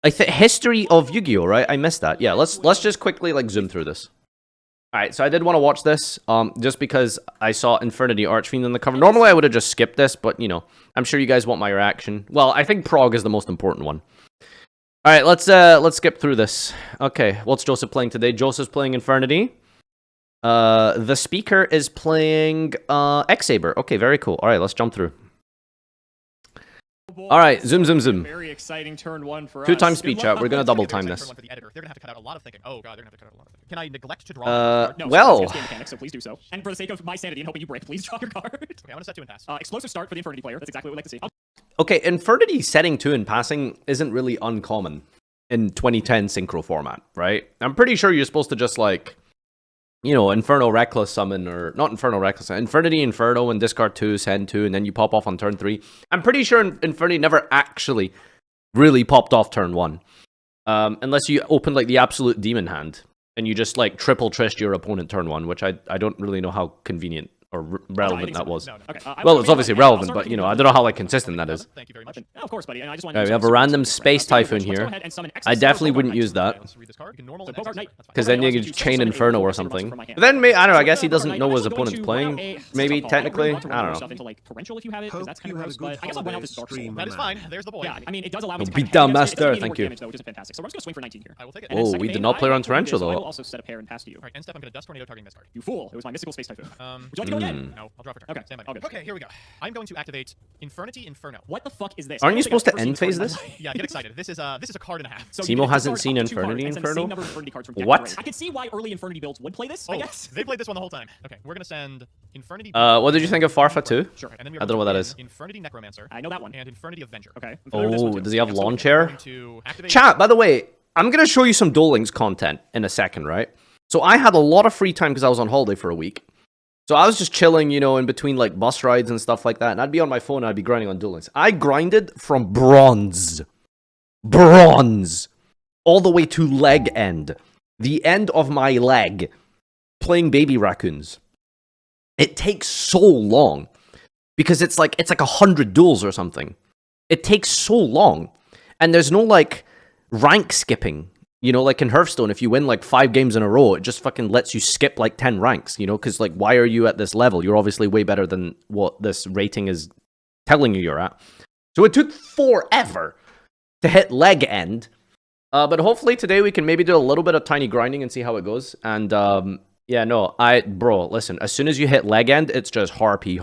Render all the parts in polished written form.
I think history of Yu-Gi-Oh, right? I missed that. Yeah, let's just quickly like zoom through this. All right, so I did want to watch this, just because I saw Infernity Archfiend in the cover. Normally, I would have just skipped this, but, you know, I'm sure you guys want my reaction. Well, I think Prague is the most important one. All right, let's skip through this. Okay, what's Joseph playing today? Joseph's playing Infernity. The speaker is playing X-Saber. Okay, very cool. All right, let's jump through. All right, zoom. Very exciting turn one for us. 2-time speed chat. We're gonna double time this. For the editor. They're gonna have to cut out a lot of thinking. Oh god, they're gonna have to cut out a lot of thinking. Can I neglect to draw? No, well, it's game mechanics, so please do so. And for the sake of my sanity and hoping you break, please draw your card. Okay, I'm gonna set 2 and pass. Explosive start for the Infernity player. That's exactly what we'd like to see. Okay, Infernity setting 2 and passing isn't really uncommon in 2010 synchro format, right? I'm pretty sure you're supposed to just like, you know, Inferno Reckless summon, or not Inferno Reckless, Infernity Inferno and discard 2, send 2, and then you pop off on turn 3. I'm pretty sure Infernity never actually really popped off turn 1. Unless you opened like the absolute demon hand, and you just like triple trished your opponent turn 1, which I don't really know how convenient or relevant that was. No. Okay, well, it's obviously relevant, but you know, I don't know how like consistent that is. Thank you very much. Of course, buddy. I just want we have a random Space Typhoon here. I definitely wouldn't use that, because then you could chain Inferno or something. But then, I don't know, I guess he doesn't know what his opponent's playing, maybe, technically. I don't know. That is fine. There's the boy. Yeah, I mean, it does allow me to beat down Master, thank you. Which is fantastic. So we're just gonna swing for 19 here. I will take it. Oh, we did not play on Torrential, though. I will also set a pair and pass to you. Alright, end step, I'm gonna Dust Tornado targeting this card. You fool. It was my mystical Space Typhoon. Would you like to go again? No, I'll draw for turn. Okay, Stand by. Okay, here we go. I'm going to activate Infernity Inferno. What the fuck is this? Aren't you supposed to end phase this? Yeah, get excited. This is a card and a half. So Timo hasn't seen Infernity Inferno? What? I can see why early Infernity builds would play this, I guess. They played this one the whole time. Okay, we're gonna send Infernity. What did you think of FARFA 2? Sure. And then I don't know what that is. Infernity Necromancer. I know that one. And Infernity Avenger. Okay. Oh, does he have lawn chair? Activate... Chat, by the way, I'm gonna show you some Duel Links content in a second, right? So I had a lot of free time because I was on holiday for a week. So I was just chilling, you know, in between like bus rides and stuff like that. And I'd be on my phone and I'd be grinding on Duel Links. I grinded from bronze, all the way to leg end. The end of my leg, playing baby raccoons. It takes so long because it's like 100 duels or something. It takes so long, and there's no like rank skipping. You know, like in Hearthstone, if you win like 5 games in a row, it just fucking lets you skip like 10 ranks, you know, because like, why are you at this level? You're obviously way better than what this rating is telling you you're at. So it took forever to hit leg end. But hopefully today we can maybe do a little bit of tiny grinding and see how it goes. And yeah, no, bro, listen, as soon as you hit leg end, it's just harpy.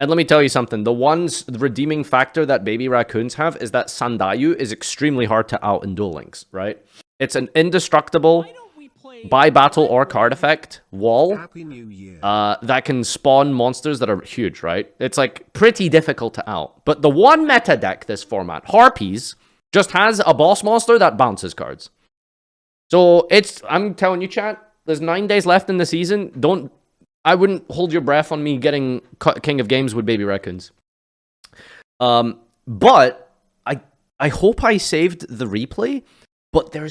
And let me tell you something, the redeeming factor that baby raccoons have is that Sandayu is extremely hard to out in Duel Links, right? It's an indestructible, by battle or card effect, wall, that can spawn monsters that are huge, right? It's like pretty difficult to out. But the one meta deck this format, Harpies, just has a boss monster that bounces cards. So I'm telling you, chat, there's 9 days left in the season, I wouldn't hold your breath on me getting King of Games with baby raccoons. But I hope I saved the replay. But there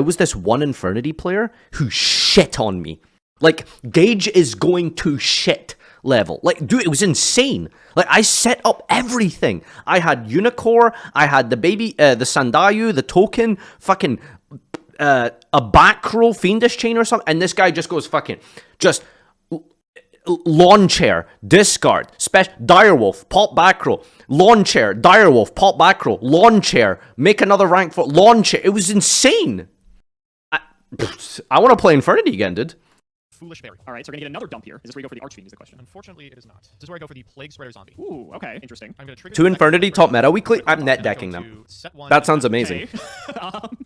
was this one Infernity player who shit on me. Like, Gage is going to shit level. Like, dude, it was insane. Like, I set up everything. I had Unicore, I had the Sandayu, the token, fucking a back row Fiendish Chain or something, and this guy just goes fucking lawn chair, discard, direwolf, pop back row, lawn chair, direwolf, pop back row, lawn chair, make another rank for lawn chair. It was insane. I want to play Infernity again, dude. Foolish Berry. All right, so we're gonna get another dump here. Is this where you go for the Archfiend is the question? Unfortunately, it is not. This is where I go for the Plague Spreader Zombie. Ooh, okay, interesting. I'm gonna trigger 2 Infernity top meta weekly. I'm net decking them. That sounds amazing.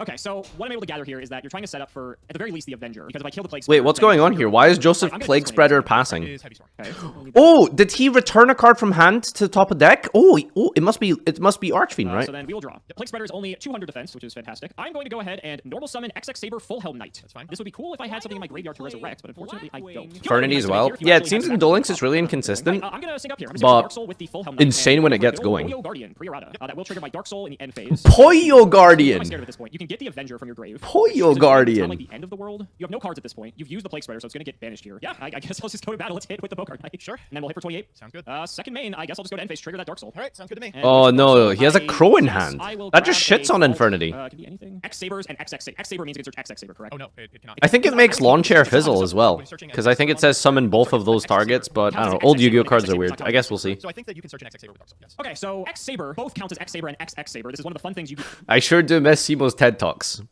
Okay, so what I'm able to gather here is that you're trying to set up for, at the very least, the Avenger. Because if I kill the Plague Spreader... Wait, what's going on here? Why is Joseph Plague Spreader passing? Okay. Oh, did he return a card from hand to the top of deck? Oh, it must be Archfiend, right? So then we will draw. The Plague Spreader is only 200 defense, which is fantastic. I'm going to go ahead and normal summon XX Saber Full Helm Knight. That's fine. This would be cool if I had something in my graveyard to resurrect, but unfortunately Unfortunately, I don't. Infernity as well. Yeah, it seems in Duel Links it's really inconsistent, I'm gonna sync up here. I'm gonna sync but Dark Soul with the full Helm Knight insane and when it gets Goyo going. Guardian, Priorata. That will trigger my Dark Soul in the end phase. Poyo What am I Guardian. scared of at this point? You can get the Avenger from your grave. Poyo So it's Guardian. not like the end of the world. You have no cards at this point. You've used the Plague Spreader, so it's gonna get banished here. Yeah, I guess I'll just go to battle. Let's hit with the Bogart Knight. Sure. And then we'll hit for 28. Sounds good. Second main, I guess I'll just go to end phase, trigger that Dark Soul. All right, sounds good to me. And Oh with no, Dark Soul, he has a I crow in guess hand. I will That just grab shits a on Vault. Infernity. It can be anything. X Sabers and XX Saber. X Saber means you can search XX Saber, correct? Oh no, it cannot. I think it makes Lawn Chair fizzle as well, because I think it says summon both of those targets, but I don't know, old Yu-Gi-Oh cards are weird. I guess we'll see. So I think that you can search an XX Saber with Dark Soul. Yes. Okay, so X Saber both counts as X Saber and XX Saber. This is one of the fun things you can I sure do miss Simo's TED Talks.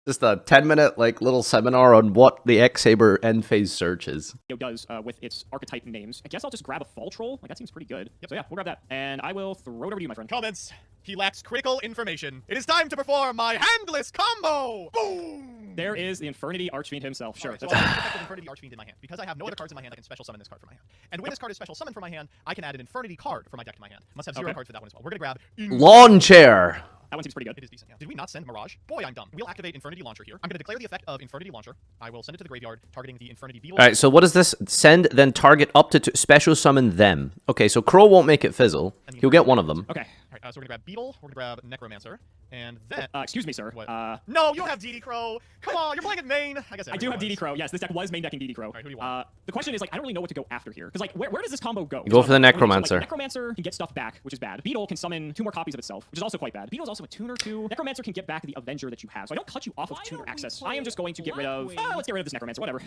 Just a 10-minute like little seminar on what the X-Saber end phase search is. does with its archetype names. I guess I'll just grab a Fall Troll. Like, that seems pretty good. Yep. So yeah, we'll grab that. And I will throw it over to you, my friend. Comments. He lacks critical information. It is time to perform my handless combo. Boom! There is the Infernity Archfiend himself. Sure. Alright, so That's I have the effective Infernity Archfiend in my hand. Because I have no other cards in my hand, I can special summon this card from my hand. And when this card is special summoned from my hand, I can add an Infernity card from my deck to my hand. Must have 0 Okay. cards for that one as well. We're gonna grab Lawn Chair! That one seems pretty good. It is decent, yeah. Did we not send Mirage? Boy, I'm dumb. We'll activate Infernity Launcher here. I'm going to declare the effect of Infernity Launcher. I will send it to the graveyard, targeting the Infernity Beetle. Alright, so what is this? Send, then target up to special summon them. Okay, so Crow won't make it fizzle. He'll get one of them. Okay. Alright, so we're going to grab Beetle, we're going to grab Necromancer, and then... Excuse me, sir. What? No, you don't have DD Crow! Come on, you're playing at main! I guess I do have DD Crow. Yes, this deck was main decking DD Crow. Alright, who do you want? The question is, like, I don't really know what to go after here. Because, like, where does this combo go? Go for the So, Necromancer. like, Necromancer can get stuff back, which is bad. Beetle can summon 2 more copies of itself, which is also quite bad. Beetle is also a tuner too. Necromancer can get back the Avenger that you have. So I don't cut you off of tuner access. I am just going to get rid of... let's get rid of this Necromancer, whatever.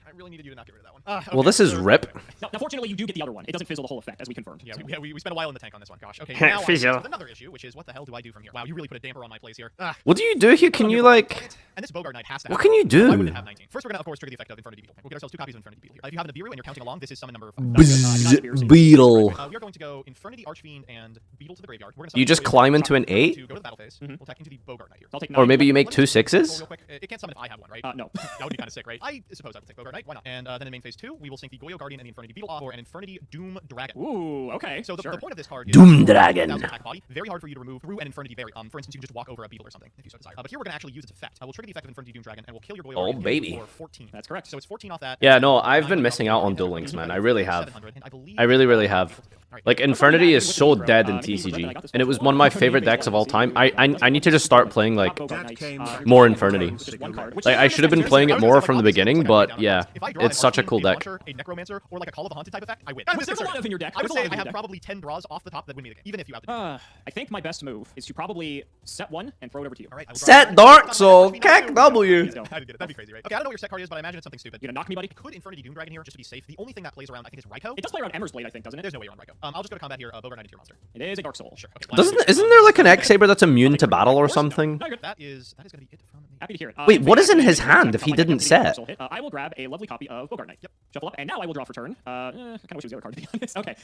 I really needed you to not get rid of that one. Well, this is RIP. Now, fortunately, you do get the other one. It doesn't fizzle the whole effect, as we confirmed. Yeah, So- we spent a while in the tank on this one. Gosh. Okay, now I'm Fizzle. with another issue, which is what the hell do I do from here? Wow, you really put a damper on my plays here. What do you do here? Can you, like... And this Bogart Knight has to What have can you Why wouldn't do? it have 19? First, we're going to, of course, trigger the effect of Infernity Beetle. We'll get ourselves 2 copies of Infernity Beetle here. If you have an Abiru and you're counting along, this is summon number 5. Bzz, Beetle. We are going to go Infernity Archfiend and Beetle to the graveyard. We're gonna You summon just Goyo climb Guardian into an 8? to go to the battle phase. We'll attack into the Bogart Knight here. I'll take Or 9. maybe you make Let me 2 just roll 6s? real quick. It can't summon if I have one, right? No. That would be kind of sick, right? I suppose I would take Bogart Knight. Why not? And then in main phase 2, we will sync the Goyo Guardian and the Infernity Beetle off for an Infernity Doom Dragon. Ooh, okay. So the sure. point of this card is Doom Dragon. attack body. Very hard for you to remove through an Infernity Barrier. For instance, you can just walk over a Beetle or something if you so desire. But here we're going to actually use its effect. We'll trigger the effect of Infernity Doom Dragon and we'll kill your Goyo Oh, Guardian baby. for 14. That's correct. So it's 14 off that. Yeah, no, I've been missing out on Duel Links, man. I really have. I really, really have. Like, Infernity is so dead in TCG, and it was one of my favorite decks of all time. I need to just start playing, like, more Infernity. Like, I should have been playing it more from the beginning, but yeah, it's such a cool deck. A Necromancer or like a Call of the Haunted type effect, I win. There's a lot of in your deck. I would There's a say lot I in your have deck. probably 10 draws off the top that win me the game, even if you have the I think my best move is to probably set 1 and throw it over to you. All right, I will draw Set a card. Dark Soul, Kek W. Let's go. I did it. That'd be crazy, right? Okay, I don't know what your set card is, but I imagine it's something stupid. You gonna knock me, buddy? Could Infernity Doom Dragon here just to be safe? The only thing that plays around, I think, is Raikou. It does play around Ember's Blade, I think, doesn't it? There's no way you're on Raikou. I'll just go to combat here. Bogart Knight into your monster. It is a Dark Soul. Sure. Okay. Isn't there like an X-Saber that's immune to battle or something? No, you're good. That is gonna be it from me. Happy to hear it. Wait, in what fact, is in I his think hand I if he might didn't get the Dark set? Soul hit. I will grab a lovely copy of Bogart Knight. Yep. Shuffle up, and now I will draw for turn. I kind of wish it was the other card, to be honest. Okay.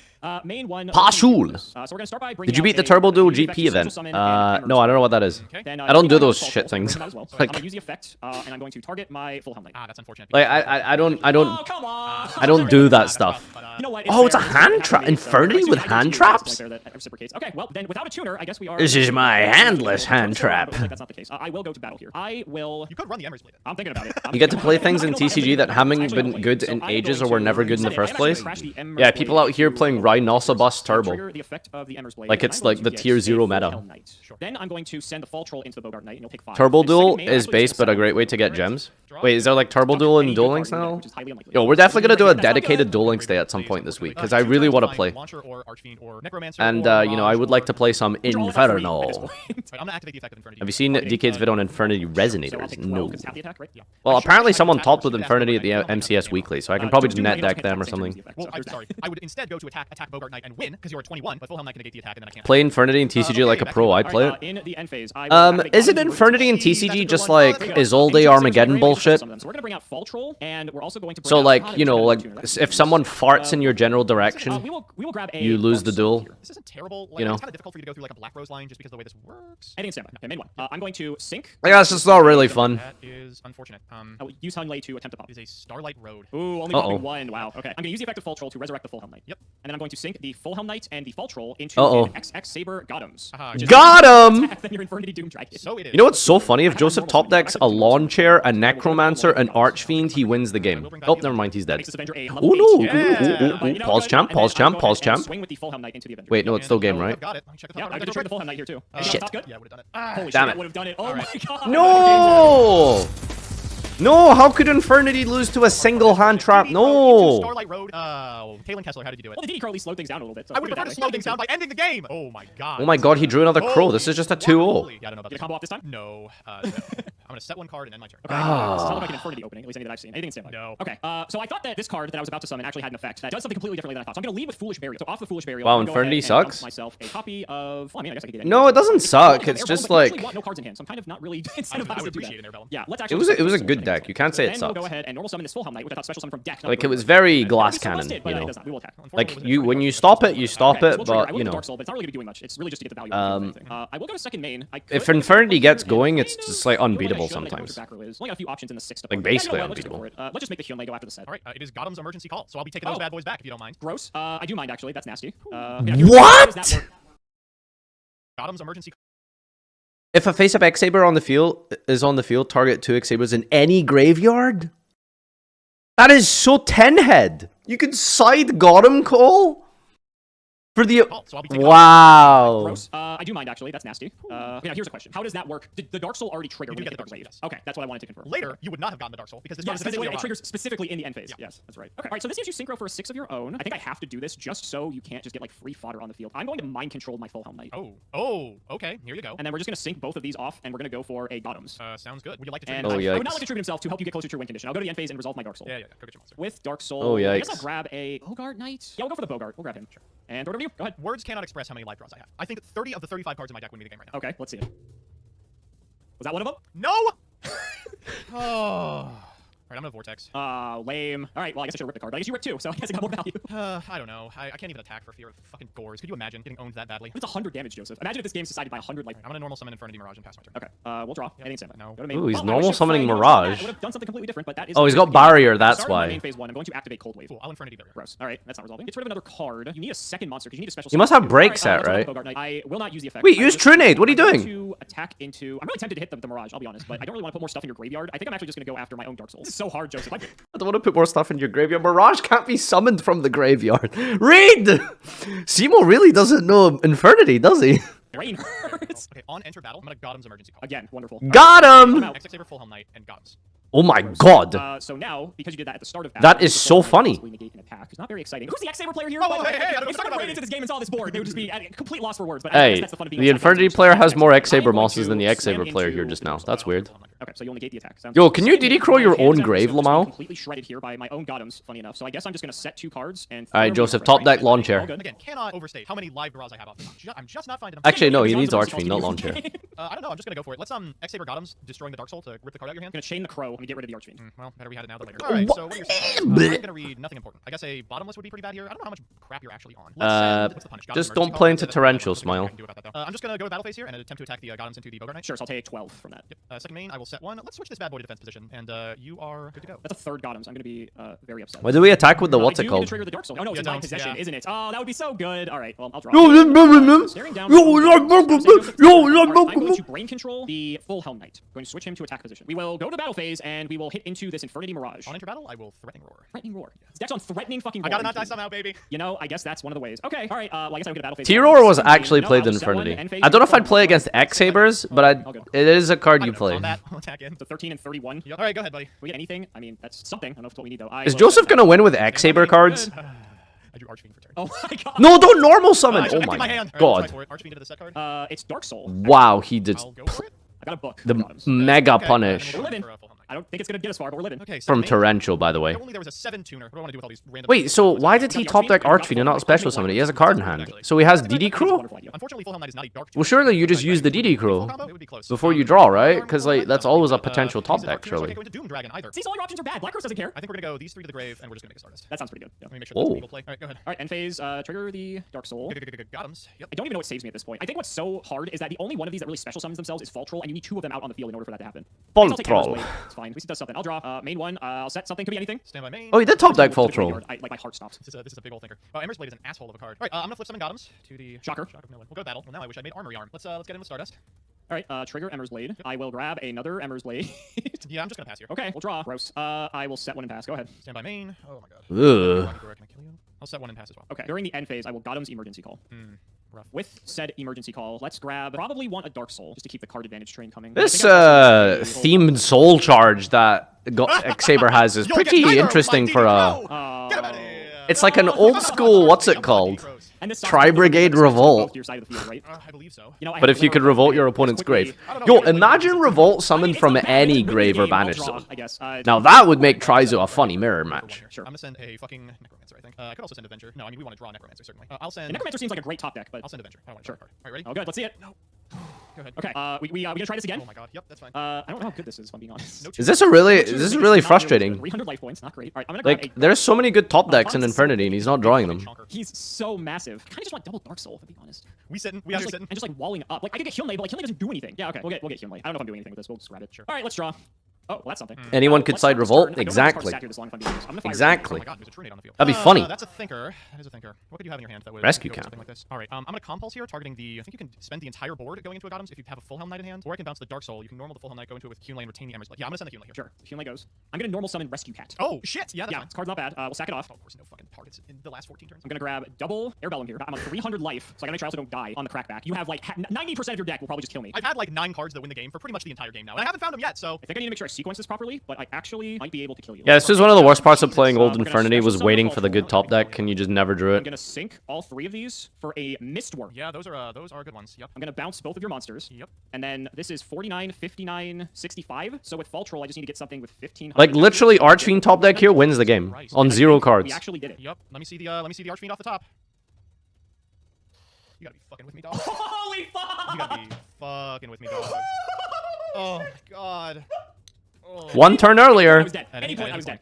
Main 1. Pashul. So we're gonna start by bringing Did you beat out the a Turbo Duel effective GP special event? summon and No, I don't know what that is. Okay. Then, I don't do you those Fall shit Troll, things. so bring that as well. So Like- I'm gonna use the effect, and I'm going to target my full Helm Knight. Ah, that's unfortunate. Like, I don't Oh, come on! I don't do that stuff. You know what? Oh, it's a fair. hand It trap. happens to me, so- Infernity excuse with me, I hand do have a traps? point there that reciprocates. Okay, well, then without a tuner, I guess we are... This is my handless hand trap. That's not the case. I will go to battle here. I will... You could run the Ember's Blade. I'm thinking about it. You get to play things in TCG that haven't been good in ages or were never good in the first place. Yeah, people out here playing Rhinoceros Turbo. Like it's like the tier 0 meta. Then I'm going to send the Fall Troll into the Bogart Knight, and you'll pick 5. Turbo And second Duel main, is actually, base, just but a set great up way to get and gems. Wait, is there like Turbo dump Duel any and good Duel card Links in your deck, now? which is highly unlikely. Yo, we're definitely gonna do a That's dedicated not Duel good. Links day at some point this week, because Uh, I choose really to want to find play. Launcher or Archfiend or Necromancer And, or you know, I would like to play some Which are all about free at this Inferno. point. Right, I'm gonna activate the effect of Infernity. Have you seen DK's video on Infernity So I'll Resonators? take 12 No. because tap the attack, right? Yeah. Well, I should apparently attack someone attack topped with with the Infernity at Bogart the Knight. MCS weekly, so I can probably just net deck them or something. Well, I'm sorry. I would instead go to attack Bogart Knight and win because you're at 21, but Full Helm Knight can negate the attack and then I can't. Play Infernity in TCG like a pro, I'd play it. In the end phase, I will activate Isn't Bogart Knight. Infernity in TCG just like Isolde Armageddon bullshit? So we're gonna bring out Fall Troll, and we're also going to bring So out like, Sonic you know, Tuner. like That's if someone farts in your general we direction, will grab a you lose Dark the Soul duel. here. This isn't terrible. Like, You know. it's kind of difficult for you to go through like a Black Rose line just because of the way this works. I think it's standby. Okay, main 1. I'm going to sync. I guess it's not really fun. That is unfortunate. I will use Helm Knight to attempt to pop. Is a Starlight Road. Ooh, only Uh-oh. popping 1. Wow. Okay. I'm going to use the effect of Fall Troll to resurrect the Full Helm Knight. Yep. And then I'm going to sync the Full Helm Knight and the Fall Troll into Uh-oh. an XX Saber Gothams. Aha, which is- Got him! Then your Infernity Doom Dragon. So it is. You know what's so funny? If Joseph top decks a Lawn Chair, a Necromancer, an Archfiend, he wins the game. Oh, never mind, he's dead. Makes this Avenger a Oh level no! 8. Yeah. But you know Pause what? champ, And pause then I'll champ, go pause ahead and champ. Swing with the full Helm Knight into the Avenger. Wait, no, it's still game, Oh, right? got it. Let me check the Yeah, top. I destroyed the full Helm Knight here too. Shit. That's good. Yeah, I would have done it. Holy shit, Damn I it. would have done it. Oh my god. No! No, how could Infernity lose to a single hand trap? No! Starlight Road. Kalen Kessler, how did you do it? Well, the DD Crow at least slowed things down a little bit. So I would prefer to slow things down by ending the game. Oh my god. Oh my god, he drew another crow. This is just a 2-0. Yeah, I don't know about Get a this. combo off this time? No. No. I'm gonna set one card and end my turn. Okay. Ah. This sounds like an Infernity opening, at least any that I've seen. Anything in standby? No. Okay. So I thought that this card that I was about to summon actually had an effect that does something completely differently than I thought. So I'm going to lead with Foolish Burial. So off the Foolish Burial. Wow, I'm gonna go Infernity ahead and dump sucks? myself a copy of. Well, I mean, I guess I could do that. No, it doesn't suck. It's Airbellum, just but you actually like... want no cards in hand, so I'm kind of not really incentivized I to would do appreciate that. an Airbellum. Yeah, let's It actually. was just a focus good on deck. You can't say it then we'll go sucks. ahead and normal summon this full Helm Knight, which I thought special summon from deck. Like, it was very glass cannon, But you it know. does not. We will attack. Like, when you stop it, you stop Okay, so it, we'll trigger. I but, will you go know. Dark Soul, but it's not really going to be doing much. It's really just to get the value of anything. I will go to second main. I could If go Infernity to gets and going, kind it's of just, like, go ahead unbeatable and show, like, what sometimes. your backer is. Only got a few options in the sixth. Like, department. basically Yeah, you know what, let's just go unbeatable. for it. Let's just make the Hyun Lego after the set. All right, it is Godum's emergency call, so I'll be taking those bad boys back if you don't mind. Gross. I do mind actually. That's nasty. What? How does that work? Godum's emergency. If a face-up X-Saber on the field is on the field, target 2 X-Sabers in any graveyard? That is so 10-head. You can side Gotham Call? For the... Call, so I'll be taking Wow. Gross. I do mind actually. That's nasty. Okay, now here's a question. How does that work? Did the Dark Soul already trigger? You do when get hit the Dark Soul, wave? yes. Okay, that's what I wanted to confirm. Later, you would not have gotten the Dark Soul because this card Yes, is because defensively it alive. triggers specifically in the end phase. Yeah. Yes, that's right. Okay, all right. So this gives you synchro for a 6 of your own. I think I have to do this just so you can't just get like free fodder on the field. I'm going to mind control my full Helm Knight. Oh, okay. Here you go. And then we're just going to sync both of these off, and we're going to go for a Gothams. Sounds good. Would you like to trigger? And Oh, I would yikes. not like to trigger himself to help you get closer to your win condition. I'll go to the end phase and resolve my Dark Soul. Yeah. Go get your monster. With Dark Soul, Oh, I guess I'll yikes. grab a Bogart Knight. Yeah, we'll go for the Bogart. We'll grab him. Sure. And throw it over to you. Go ahead. Words cannot express how many life draws I have. I think 30 of the 35 cards in my deck win me the game right now. Okay, let's see it. Was that one of them? No! Oh. All right, I'm gonna Vortex. Lame. All right, well, I guess I should have ripped the card, but I guess you ripped too, so I guess it got more value. I don't know. I can't even attack for fear of fucking gores. Could you imagine getting owned that badly? It's 100 damage, Joseph. Imagine if this game's decided by 100 life. I'm gonna normal summon Infernity Mirage and pass my turn. Okay, we'll draw. Anything standby. No. Go to main. Ooh, he's Well, I normal should summoning say, Mirage. I would have done something completely different, but that is. Oh, he's got the game. barrier, that's Starting my why. main phase 1, I'm going to activate Cold Wave. Cool. I'll Infernity Barrier. Gross. All right, that's not resolving. Get rid of another card. You need a second monster because you need a special. You must summon have too. break All set, let's go with right? Bogart Knight. I will not use the effect. Wait, I'm use just- Trinade. What are you I'm going doing? To attack into. I'm really tempted to hit the Mirage. I'll be honest, but I don't really want to put more stuff in your graveyard. I think I'm actually just going to go after my own Dark Souls. This is so hard, Joseph. I don't want to put more stuff in your graveyard. Mirage can't be summoned from the graveyard. Read! Simo really doesn't know Infernity, does he? Brain hurts. Okay, on enter battle, I'm gonna Godum's emergency call. Again, wonderful. Got I'm him! out. X Saber, Full Helm Knight, and Godum's. Oh my god. So now, because you did that at the start of battle, That is the so full Helm funny. possibly negate an attack. It's not very exciting. Who's the X-Saber player here? Oh, By the way? hey, I don't know If what someone you're ran talking into this game and saw this board, they would just be at a complete loss for words. But Hey, that's the fun of being the a Infernity X-Saber player has player. more I'm X-Saber going monsters to than the X-Saber slam player here into just now. the That's Full weird. Helm Knight. Okay, so you'll negate the attack. Sounds Yo, good. can you DD Crow your own grave, Lamau? Completely shredded here by my own Godums, funny enough. So I guess I'm just going to set 2 cards and. Alright, Joseph, top deck lawn chair. All good. Again, cannot overstate how many live draws I have off the top. I'm just not finding them. Actually, no, he John's needs the most Archfiend, not lawn chair. I don't know. I'm just gonna go for it. Let's X Saber Godum's destroying the Dark Soul to rip the card out of your hand. I'm going to chain the Crow and get rid of the Archfiend. Well, better we had it now than later. All right. So what are your suggestions? I'm gonna read nothing important. I guess a bottomless would be pretty bad here. I don't know how much crap you're actually on. Let's send, what's the punish? Godum's just don't emergency play call. into That's torrential, nothing I Smile. can do about that, though. I'm just gonna go to battle phase here and attempt to attack the Godums into the Bogart Knight. Sure, so I'll take 12 from that. Yep. Second main, I will set 1. Let's switch this bad boy to defense position, and you are good to go. That's a third Godums. I'm going to be very upset. Why do we attack with the what's I it do need to called? trigger the Dark Soul. Oh no, it's Yeah, in my don't, possession, yeah. isn't it? Oh, that would be so good. All right, well, I'll draw. Yo, Staring down. yo, I'm going to brain control the full Helm Knight. Going to switch him to attack position. We will go to the battle phase and we will hit into this Infernity Mirage. On enter battle, I will Threatening Roar. Threatening Roar. This deck's on Threatening fucking Roar. I gotta not die somehow, baby. You know, I guess that's one of the ways. Okay, all right. Well, I guess I will get a battle phase. T-Roar was Second actually phase. played No, in I'll set one, Infernity. end phase, I don't know if I'd play one. against X-Sabers, but All good. it is a card you I play. don't know, I'll attack in. So 13 and 31. Yep. All right, go ahead, buddy. We get anything? I mean, that's something. I don't know if it's what we need though. Is Joseph gonna win with X-Saber cards? I drew Archfiend for turn. Oh my god. No, don't normal summon! I Oh my my hand. All right, let's god. try for it. Archfiend into the set card. It's Dark Soul. Wow, he did I'll go for it. I got a book. the Godums. mega Okay, punish. and we'll go living. for, Full Helm Knight. I don't think it's gonna get as far, but we're living. Okay, From second main. Torrential, by the way. Only there was a 7 tuner. What do I want to do with all these random? Wait, so why did he top deck Archfiend and not special summon it? He has a card in hand. So he has DD Crow? Unfortunately, Full Helm Knight is not a dark. Well, surely you just use the DD Crow Combo? It would be close. before you draw, right? Because, like, that's always a potential top deck, surely. Go into Doom Dragon either. See, so all your options are bad. Black Rose doesn't care. I think we're gonna go these 3 to the grave, and we're just gonna make a Stardust. That sounds pretty good. Yeah. Let me make sure Whoa. that's legal play. All right, go ahead. All right, end phase. Trigger the Dark Soul. Godums. Yep. I don't even know what saves me at this point. I think what's so hard is that the only one of these that really special summons themselves is Fall Troll, and you need 2 of them out on the field in order for that to happen. Fall I guess I'll take Hammer's Troll. Blade. It's fine. At least it does something. I'll draw. Main one. I'll set something. Could be anything. Stand by main. Oh, he did top deck To full the troll. graveyard, like my heart stops. This is a big old thinker. Oh, Ember's Blade is an asshole of a card. All right, I'm gonna flip summon Gothams to the Shocker. shock of no one. We'll go to battle. Well, now I wish I made Armory Arm. Let's get in with Stardust. All right. Trigger Ember's Blade. I will grab another Ember's Blade. Yeah, I'm just gonna pass here. Okay. We'll draw. Gross. I will set one and pass. Go ahead. Stand by main. Oh my god. Ugh. Can I kill you? I'll set one and pass as well. Okay. During the end phase, I will Godum's Emergency Call. Rough. With said Emergency Call, let's grab. Probably want a Dark Soul just to keep the card advantage train coming. This I think I themed soul charge that Saber has is You'll get pretty neither, interesting my for DD a. Pro. Get him out of here. It's like an old school. What's it called? And this sucks Tri-Brigade because it's Revolt. both to your side of the field, right? I believe so. You know, I But have if you could never- revolt your opponent's grave. I don't know, Yo, maybe like- imagine revolt summoned It's from not bad. any It's a grave or game. I'll banish draw, zone. I guess. Now that would make Trizo a funny mirror match. Sure. I'm gonna send a fucking Necromancer, I think. I could also send Avenger. No, I mean, we want to draw Necromancer, certainly. I'll The send... Necromancer seems like a great top deck, but I'll send Avenger. I want to Sure. draw a card. All right, ready? oh, good. Let's see it. No. Go ahead. Okay. We gonna try this again? Oh my god. Yep, that's fine. I don't know how good this is, if I'm being honest. No Is this really frustrating? 300 life points, not great. All right, I'm gonna Like, grab a there's so many good top decks in Fox. Infernity, and he's not drawing them. He's so massive. I kind of just want double Dark Soul, if I'm being honest. We sitting. We And are just, sitting. and just like walling up. Like I could get Hyunlei, but like Hyunlei doesn't do anything. Yeah, okay, we'll get Hyunlei. I don't know if I'm doing anything with this. We'll just grab it. Sure. All right, let's draw. Oh, well, that's something. Anyone could Let's side start this revolt? turn. I don't know if this Exactly. card's sat here this long, if I'm being honest. I'm gonna fire Exactly. Oh my god, there's a Trunade on the field. That'd be funny. That's a thinker. That is a thinker. What could you have in your hand that would Rescue go with count. something like this? All right, I'm gonna compulse here, targeting the. I think you can spend the entire board going into a Gothams if you have a full Helm Knight in hand, or I can bounce the Dark Soul. You can normal the full Helm Knight, go into it with Hyunlei and retain the Embers. Yeah, I'm gonna send the Hyunlei here. Sure. If Hyunlei goes. I'm gonna normal summon Rescue Cat. Oh shit! Yeah, that's Yeah, fine. this card's not bad. We'll sack it off. Oh, of course, no fucking targets in the last 14 turns. I'm gonna grab double Airbellum here. I'm on 300 life, so I gotta make sure I also don't die on the crackback. You have like 90% of your deck will probably just kill me. I've had like 9 cards that win the game for pretty much the entire game now, and I haven't found them yet. So I think I need to make sure I sequence this properly, but I actually might be able to kill you. Yeah, this is one of the worst parts of playing Old We're gonna Infernity special was summon waiting Fall for the good Troll. top deck, and you just never drew I'm it. gonna sync all 3 of these for a Mist Worm. yeah, those are good ones. Yep. I'm gonna bounce both of your monsters. Yep. And then this is 49, 59, 65. So with Fall Troll, I just need to get something with 1500. Like, literally, Archfiend top deck here wins the game. Christ. On And I 0 think cards. We actually did it. Yep. Let me see the Archfiend off the top. You gotta be fucking with me, dog. Holy fuck! You gotta be fucking with me, dog. Oh my god. Oh. One turn I earlier. was dead. At any point, I was dead.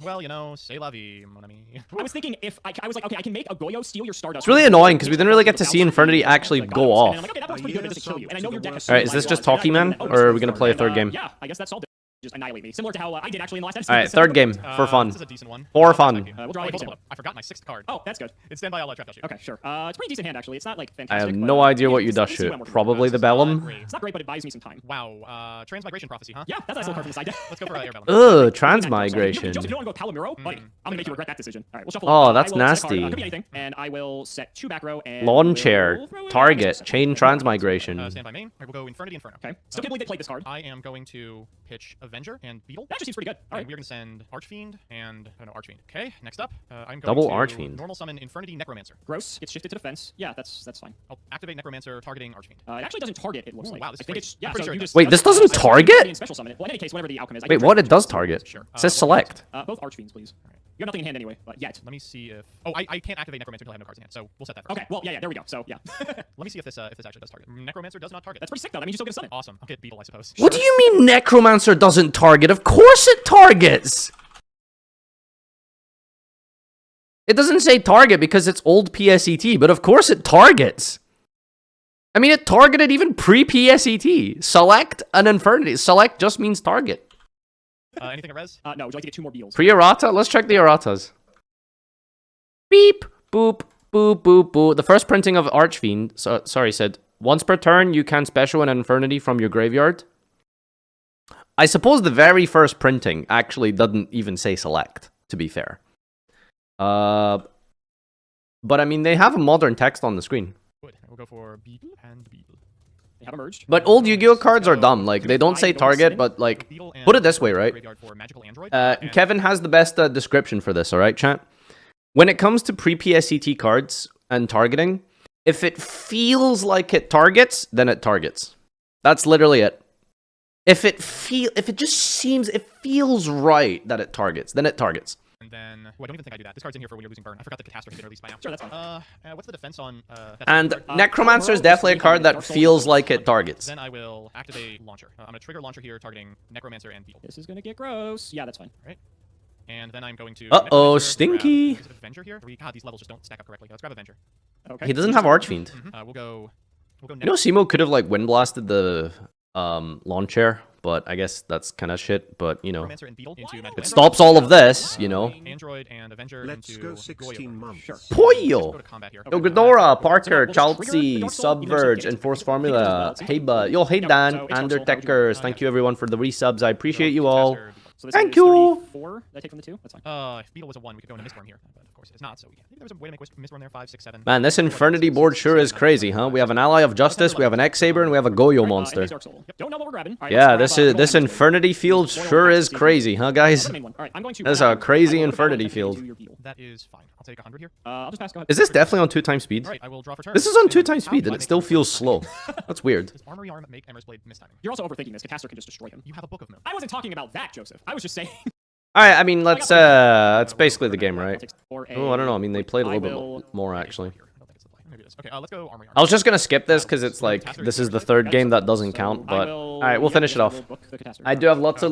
Well, you know, c'est la vie, mon ami. I was thinking if I was like, okay, I can make a Goyo steal your Stardust. It's really annoying because we didn't really get to see Infernity actually go And off. I'm like, okay, that works pretty good, but it doesn't kill you. And I know your deck has Alright, is this just Talkie Man, or are we gonna play a third game? Yeah, I guess that's all. Just annihilate me, similar to how I did actually in the last episode. Alright, third game, for fun. This is a decent one. For fun. We'll draw Wait, like hold up. I forgot my 6th card. Oh, that's good. It's stand by all trap dash. Okay, sure. It's a pretty decent hand actually. It's not like I fantastic. have but, no idea what you it's does decent shoot. when we're Probably the Bellum. It's not great, but it buys me some time. Wow. Transmigration prophecy, huh? Yeah, that's a nice little card from the side deck. Let's go for Airbellum. Ugh, If transmigration. you don't want to go Palamuro, buddy, I'm gonna make you regret that decision. All right, we'll shuffle. Oh, I that's will set a card, nasty. could be anything, and I will set 2 back row and Lawn we'll chair. throw in Target. a Chain transmigration. Stand by main. Alright, we'll go Infernity Inferno. Okay. Still can't believe they played this card. I am going to pitch Avenger and Beetle. That actually seems pretty good. All And right. we're gonna send Archfiend and Archfiend. Okay, next up, I'm going Double to Archfiend. normal summon Infernity Necromancer. Gross gets shifted to defense. Yeah, that's fine. I'll activate Necromancer targeting Archfiend. It actually doesn't target. It looks Ooh, like. wow, this I is think great. it's yeah. I'm pretty So sure you it just does. Wait, this doesn't target? Special summon it. Well, in any case, whatever the outcome is. I Wait, can what? It does target. Sure. It says select. both Archfiends, please. You have nothing in hand anyway, but yet. Let me see if. Oh, I can't activate Necromancer until I have no cards in hand, so we'll set that first. Okay. Well, yeah. There we go. So yeah, Let me see if this actually does target. Necromancer does not target. that's pretty sick though. That means you still get a summon. awesome. I'll get Beetle, I suppose. What do you mean Necromancer doesn't target? Of course it targets! It doesn't say target because it's old PSET, but of course it targets. I mean, it targeted even pre-PSET. Select an Infernity. Select just means target. Anything at res? No. Would you like to get 2 more beetles? Pre-errata? Let's check the erratas. Beep, boop, boop, boop, boop. The first printing of Archfiend, said, once per turn, you can special an Infernity from your graveyard. I suppose the very first printing actually doesn't even say select, to be fair. But I mean, they have a modern text on the screen. Good. We'll go for Beetle and Beetle. They have emerged. But old Yu-Gi-Oh cards are dumb. Like, they don't say target, but like, Beetle and put it this way, right? graveyard for Magical Android. Kevin has the best description for this, alright, chat? When it comes to pre-PSET cards and targeting, if it feels like it targets, then it targets. That's literally it. If it feels right that it targets, then it targets. And then, I don't even think I do that. This card's in here for when you're losing burn. I forgot the catastrophe has been released by now. Sure, that's fine. What's the defense on? And card? Necromancer is definitely a card that feels like it targets. Then I will activate Launcher. I'm gonna trigger Launcher here, targeting Necromancer and Beetle. This is gonna get gross. Yeah, that's fine. Right. And then I'm going to. Uh-oh, Necromancer, stinky. grab Avenger here. God, these levels just don't stack up correctly. Let's grab Avenger. Okay. He doesn't have Archfiend. We'll go. You know, Simo could have like wind blasted the lawn chair, but I guess that's kind of shit. But you know, Necromancer and Beetle into Magic it Android. stops all of this. You know. Android and Avenger Let's into go Goyo. 16 months. Sure. Poyo. Go to combat here. Yo, Ghidorah, So Parker, we'll trigger Chelsea, the Dark Soul, even though Subverge, it's a Enforce gift. Formula. It's Hey, bud. Yo, hey, Yeah, Dan, so Dark Soul, Undertakers. Thank you, everyone, for the resubs. I appreciate you So, all. Caster, Beetle. So this Thank is you. 34 that I take from the 2. That's fine. If Beetle was a 1, we could go into Mistworm here, but of course it is not. So we can. I think there's a way to make Mistworm there. 5, 6, 7. Man, this Infernity board sure is crazy, huh? We have an Ally of Justice, we have an X-Saber, and we have a Goyo Alright, monster. Dark Soul. Yep. Don't know what we're grabbing. Alright, Yeah, let's this grab, is Control this Magic. Infernity field sure is crazy, huh, guys? Go to the main one. Alright, I'm going to That's grab a crazy I will Infernity into field. your Beetle. That is fine. I'll take 100 here. I'll just pass. Go ahead. Is this definitely on 2 times speed? All right, I will draw for turn. This is on And 2 how times do speed, I and it make still Mistworm feels timing? slow. That's weird. Does Armory Arm make Emer's Blade mistiming? You're also overthinking this. The caster can just destroy him. You have a Book of Moon. I wasn't talking about that, Joseph. I was just saying. Alright, I mean, let's, that's basically the game, right? Or Oh, I don't know. I mean, they played a I little bit will- more, actually. I don't think it's the play. Maybe it is. Okay, let's go Armory Arm. I was just gonna skip this because it's like, this is the 3rd game that doesn't count, I but... will- Alright, we'll yeah, finish yes, it I off. will book the catastrophe. I do have lots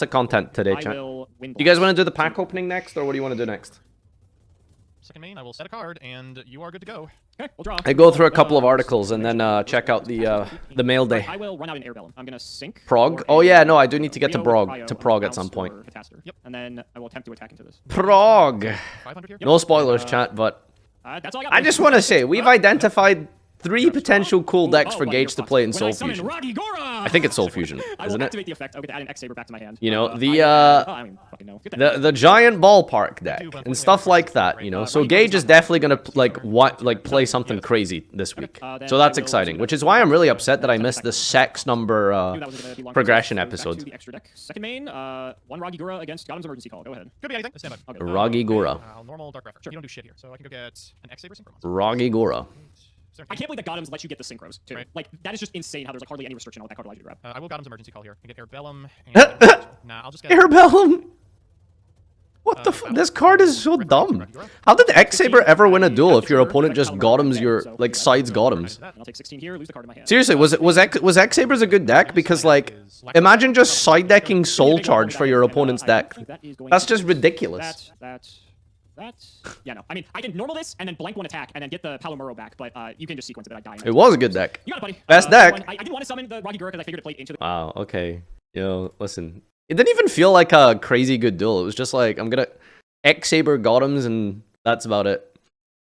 of content today, I chat. will win You guys blocks. want to do the pack opening next, or what do you want to do next? Second main, I will set a card, and you are good to go. Okay, we'll draw. I go through a couple of articles and then check out the mail day. I will run out an air bellum. I'm gonna sink. Prog? for Oh a yeah, no, I do need to get to Rio Prog Cryo, at some Bounce, point. or Catastrophe. Yep. And then I will attempt to attack into this. Prog. 500 here. No spoilers, chat, but That's all I got. I just want to say we've identified 3 potential cool decks for Gage to play in Soul Fusion. I think it's Soul Fusion, I will isn't it? activate the effect. I'll get to add an X-Saber back to my hand. You know, I don't fucking know. Get that. the giant ballpark deck and stuff like that, you know. So Gage is definitely gonna play something crazy this week. So that's exciting, which is why I'm really upset that I missed the sex number Knew that was gonna be long progression so back episode. to the extra deck. Second main, one Ragigura against Godham's Emergency Call. Go ahead. Could be anything. Stand by. Okay. Ragigura. Normal Dark Refer. Sure. You don't do shit here, so I can go get an X-Saber Synchro monster. Ragigura. I can't believe that Godham's lets you get the synchros too. Right. Like that is just insane. How there's like hardly any restriction on what that card allows you to grab. I will Godham's Emergency Call here. I get Air Bellum. And nah, I'll just get Airbellum. What the this card is so dumb. How did X-Saber ever win a duel if your opponent just Gotham's your like sides Gotham's? And I'll take 16 here. Lose the card in my hand. Seriously, was X-Saber's a good deck? Because like, imagine just side decking Soul Charge for your opponent's deck. That's just ridiculous. Yeah, no. I mean, I can normal this and then blank 1 attack and then get the Palomuro back, but you can just sequence it. I die. It was a good deck. You got it, buddy. Best deck. I didn't want to summon the Ragigura because I figured it played into the. Wow. Okay. Yo, listen. It didn't even feel like a crazy good duel. It was just like I'm gonna X-Saber Gotham's and that's about it.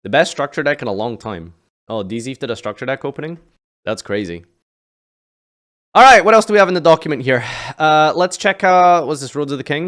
The best structure deck in a long time. Oh, DZ did a structure deck opening. That's crazy. All right. What else do we have in the document here? Let's check. Was this Roads of the King?